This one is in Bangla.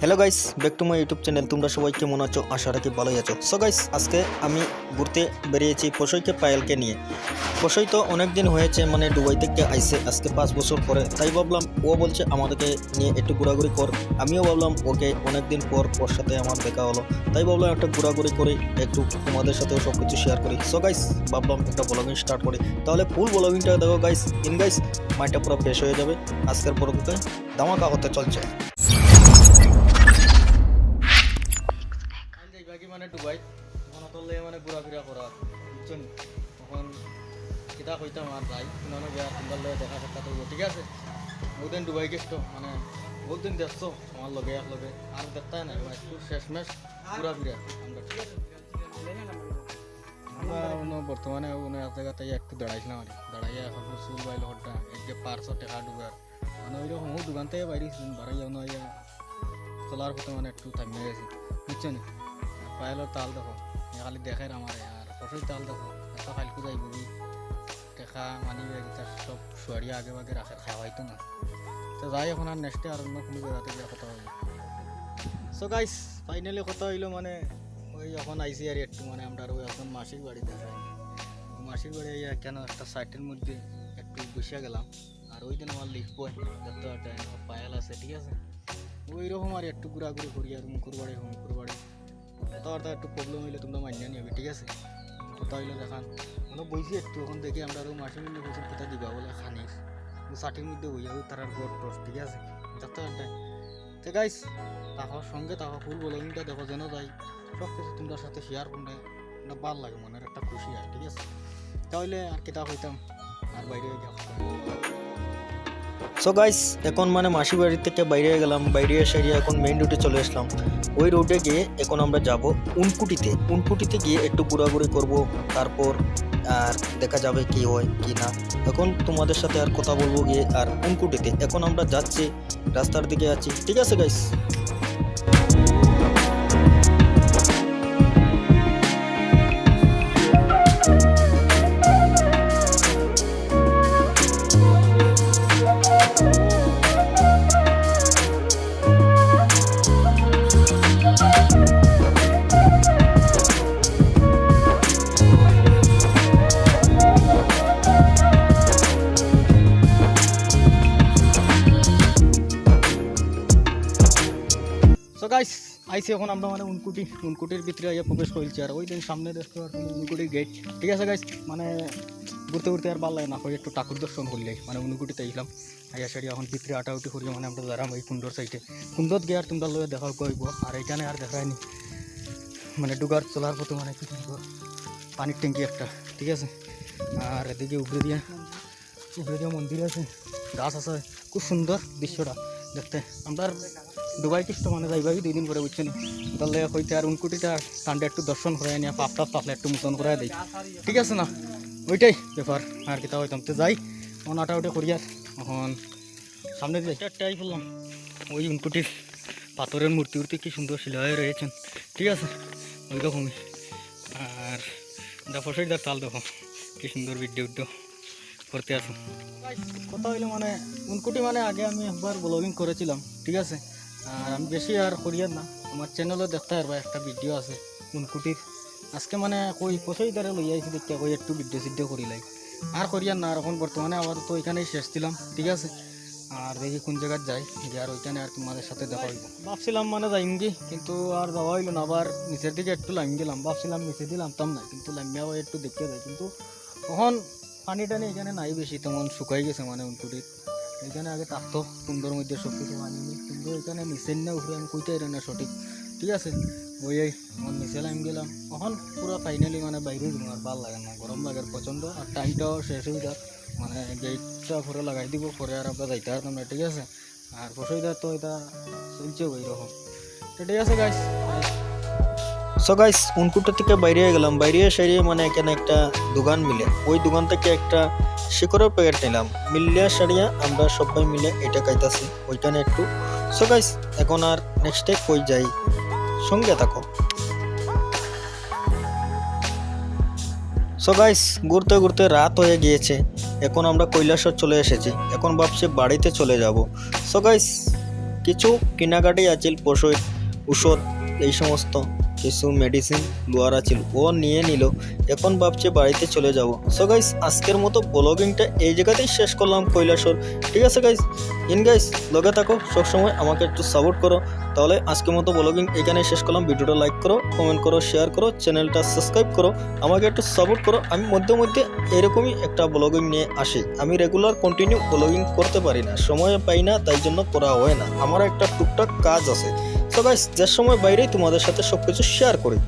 Hello guys, back to my YouTube channel. তোমরা সবাই কেমন আছো? আশা রাখি ভালোই আছো। সো গাইস, আজকে আমি ঘুরতে বেরিয়েছি পশৈকে পায়েলকে নিয়ে। পশৈ তো অনেক দিন হয়েছে, মানে দুবাই থেকে আইসে আজকে 5 বছর পরে। তাই ভাবলাম, ও বলছে আমাদেরকে নিয়ে একটু ঘোরাঘুরি কর। আমিও ভাবলাম ওকে অনেক দিন পর ওর সাথে আমার দেখা হলো, তাই ভাবলাম একটা ঘোরাঘুরি করে একটু তোমাদের সাথেও সব কিছু শেয়ার করি। সো গাইস, ভাবলাম একটা ব্লগিং স্টার্ট করি। তাহলে ফুল ব্লগিংটা দেখো গাইস। গাইস, মাইন্ডটা পুরো ফ্রেশ হয়ে যাবে। আজকের ব্লগতে ধামাকা হতে চলছে। মানে ডুবাই তলে মানে ঘোরাফেরা করা বুঝছেন। তখন কিতা কইতাম আর যাই শুনানো গিয়া তোমার লগে দেখা সাক্ষাৎ হইব, ঠিক আছে। বহুদিন ডুবাই গেছো, মানে বহুত দিন দেখছো আমার লগে একলগে, আর দেখতাই নাই একটু শেষমেশ ঘোরাফেরা আমরা, ঠিক আছে। আমরা বর্তমানে এক জায়গাতে একটু দাঁড়াইছিলাম আর দাঁড়াইয়া এখন চুল বাইল হরটা এক যে 500 টাকা ডুবার মানে ওই রকম দোকান থেকে বাইরেছিলাম বাড়াইয়া নইয়া চলার পথে মানে একটু থামিয়ে গেছি বুঝছেন। পায়েলের তাল দেখো, খালি দেখায় আমার আর পশুর তাল দেখো, এত খালকু যাইব কি দেখা মানি তার সব শুয়ারিয়া আগে আগে রাখে, খাওয়াইতো না। তো যাই এখন আর নেক্সটে আর অন্য কোনো জায়গাতে গিয়ে কথা হইল। সো গাইস, ফাইনালি কথা হইলো মানে ওই এখন আইসি আর একটু মানে আমরা ওই এখন মাসির বাড়ি দেখাই, মাসির বাড়ি কেন একটা সাইটের মধ্যে একটু বসিয়া গেলাম। আর ওই দিন আমার লিখ বয় যত একটা পায়েল আছে, ঠিক আছে। ওই রকম আর একটু ঘোরাঘুরি করি আর মুকুর বাড়ি কথাবার্তা একটু প্রবলেম হইলে তোমরা মানিয়ে নিবে, ঠিক আছে। কথা হইলে দেখান মানে বইছি একটু এখন দেখি আমরা আরও মাসের মধ্যে বছর কোথা দিবা বলে খানিস ষাটির মধ্যে বইয়া তার গোট টোস, ঠিক আছে। যাতে আড্ডায় তো গাইস তাহার সঙ্গে তাহা ফুল ব্লগিংটা দেখো যেন যাই সব কিছু তোমরা সাথে শেয়ার করলে ভাল লাগে, মনের একটা খুশি হয়, ঠিক আছে। তাহলে আর কিতাব হইতাম আর বাইরে গিয়ে। সো গাইস, এখন মানে মাসি বাড়ি থেকে বাইরে গেলাম, বাইরে এসে এখন মেইন রোডে চলে আসলাম। ওই রোডে গিয়ে এখন আমরা যাব উনকুটিতে গিয়ে একটু ঘোরাঘুরি করব, তারপর আর দেখা যাবে কি হয় কি না। এখন তোমাদের সাথে আর কথা বলবো গিয়ে আর উনকুটিতে। এখন আমরা যাচ্ছি, রাস্তার দিকে আছি, ঠিক আছে গাইস। সো গাইস, আইসি এখন আমরা মানে উনকুটির ভিতরে আইয়া প্রবেশ করেছি। আর ওই দিন সামনে দেখতে পারছি উনকুটির গেট, ঠিক আছে গাইস। মানে ঘুরতে ঘুরতে আর ভালো লাগে না, হয় একটু ঠাকুর দর্শন করলে মানে উনকুটিতে আইলাম। আইয়া সারি এখন ভিতরে আটাউটি করি মানে আমরা দাঁড়াম এই কুণ্ডর সাইডে। কুণ্ডত গিয়ে আর তোমরা লয়ে দেখা কইব। আর এইখানে আর দেখায়নি মানে ডুগার চলার পথে মানে কি পানির ট্যাঙ্কি একটা, ঠিক আছে। আর এদিকে উপরে দিয়া মন্দির আছে, গাছ আছে, খুব সুন্দর দৃশ্যটা দেখতে। আমরা দুবাই কৃষ্ণ মানে যাইবাই 2 দিন পরে বুঝছেন। তাহলে হইতে আর উনকুটিটা টান্ডে একটু দর্শন করে নিয়ে পাপ পাকলে একটু মোচন করে দিই, ঠিক আছে না। ওইটাই ব্যাপার আর কিতা হইতাম তো যাই ওটা করি। আর এখন সামনে দিয়ে একটাই বললাম ওই উনকুটির পাথরের মূর্তি কি সুন্দর শিলা হয়ে রয়েছেন, ঠিক আছে। ওই রকমই আর ফসইদার তাল দেখো কি সুন্দর ভিডিও করতে আছে। কথা হইলো মানে উনকুটি মানে আগে আমি একবার ব্লগিং করেছিলাম, ঠিক আছে। আর আমি বেশি আর করিয়ার না, আমার চ্যানেলও দেখতে পারবা একটা ভিডিও আছে উনকুটির। আজকে মানে কই পছই দ্বারা লই আইছি দেখতে কই একটু ভিডিও করি লাই আর করিয়ার না। আর এখন বর্তমানে আপাতত ওইখানেই শেষ ছিলাম, ঠিক আছে। আর দেখি কোন জায়গায় যাই যে আর ওইখানে আর তোমাদের সাথে দেখা হইব। ভাবছিলাম মানে যাইমগি, কিন্তু আর যাওয়া হইলো না। আবার নিচের দিকে একটু লাইম গেলাম, ভাবছিলাম নিচে দিয়ে নামতাম না, কিন্তু লাইমিয়াও একটু দেখতে যাই। কিন্তু তখন পানি টানি এখানে নাই বেশি, তেমন শুকাই গেছে মানে উনকুটির। এখানে আগে থাকতো সুন্দর মধ্যে সব কিছু মানিনি, কিন্তু এখানে নিচের না উপরে আমি কইতে পারি না সঠিক, ঠিক আছে। ওই আমার নিচে লাইম গেলাম। এখন পুরো ফাইনালি মানে বাইরে দিব আর ভালো লাগে না, গরম লাগে প্রচণ্ড। আর টাইমটাও শেষ হয়ে যায়, মানে গেটটা পরে লাগাই দিব, পরে আর আমরা যাইতে পারতাম না, ঠিক আছে। আর পশুদার তো এটা চলছে ওই রকম, ঠিক আছে গাইস। সো গাইস, উনকুটি থেকে বাইরে গেলাম, বাইরে সেরিয়ে মানে এখানে একটা দোকান মিলে, ওই দোকান থেকে একটা শিকড়ের প্যাকেট নিলাম। মিলিয়া সারিয়া আমরা সবাই মিলে এটা খাইতাছি ওইখানে একটু। সো গাইস, এখন আর নেক্সটে কই যাই, সঙ্গে থাকো। সো গাইস, ঘুরতে ঘুরতে রাত হয়ে গিয়েছে, এখন আমরা কৈলাসহর চলে এসেছি। এখন ভাবছি বাড়িতে চলে যাব। সো গাইস, কিছু কেনাকাটি আছিল পশু ঔষধ এই সমস্ত কিছু মেডিসিন লোয়ার আছিল, ও নিয়ে নিল। এখন ভাবছে বাড়িতে চলে যাব। সো গাইস আজকের মতো ব্লগিংটা এই জায়গাতেই শেষ করলাম কৈলাসর। ঠিক আছে গাইস, গাইস লগে থাকো, সবসময় আমাকে একটু সাপোর্ট করো। তাহলে আজকের মতো ব্লগিং এখানেই শেষ করলাম। ভিডিওটা লাইক করো, কমেন্ট করো, শেয়ার করো, চ্যানেলটা সাবস্ক্রাইব করো, আমাকে একটু সাপোর্ট করো। আমি মধ্যে মধ্যে এরকমই একটা ব্লগিং নিয়ে আসি। আমি রেগুলার কন্টিনিউ ব্লগিং করতে পারি না, সময় পাই না, তাই জন্য করা হয় না। আমার একটা টুকটাক কাজ আছে। সো গাইস যে সময় বাইরেই তোমাদের সাথে সবকিছু শেয়ার করি।